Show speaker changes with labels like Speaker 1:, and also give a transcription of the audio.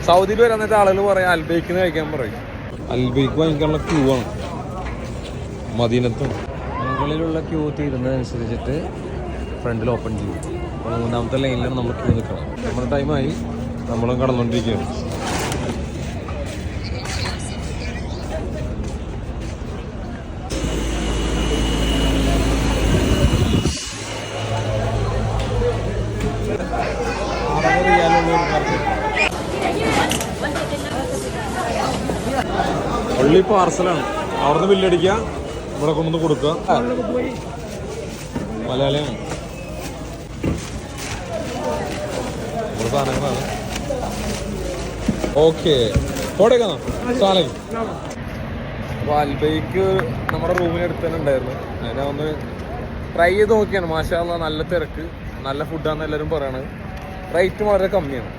Speaker 1: സൗദിയിൽ വരാൻ നേരത്തെ ആളുകൾ പറയാം അൽബൈക്കിന് കഴിക്കാൻ പറയും. അൽബൈക്ക് വാങ്ങിക്കാനുള്ള ക്യൂ ആണ് മദീനത്തും. മുകളിലുള്ള ക്യൂ തീരുന്നതനുസരിച്ചിട്ട് ഫ്രണ്ടിൽ ഓപ്പൺ ചെയ്യും. അപ്പോൾ 3ാമത്തെ ലൈനിലാണ് നമ്മൾ ക്യൂ നിൽക്കണം. നമ്മുടെ ടൈമായി, നമ്മളും കടന്നുകൊണ്ടിരിക്കുകയാണ്. പള്ളി പാർസലാണ്. അവിടുന്ന് ബില്ലടിക്കുക, ഇവിടെ കൊണ്ടുവന്ന് കൊടുക്കുക. മലയാളിയാണ്. നമ്മുടെ സാധനങ്ങളാണ്. ഓക്കെ കോടേക്കാണോ സാലം. അപ്പോൾ അൽബൈക്ക് നമ്മുടെ റൂമിനടുത്ത് തന്നെ ഉണ്ടായിരുന്നു. അതിനെ ഒന്ന് ട്രൈ ചെയ്ത് നോക്കിയാണ്. മാഷാ അല്ലാഹ് നല്ല തിരക്ക്, നല്ല ഫുഡാണെന്ന് എല്ലാവരും പറയണത്. റേറ്റും വളരെ കമ്മിയാണ്.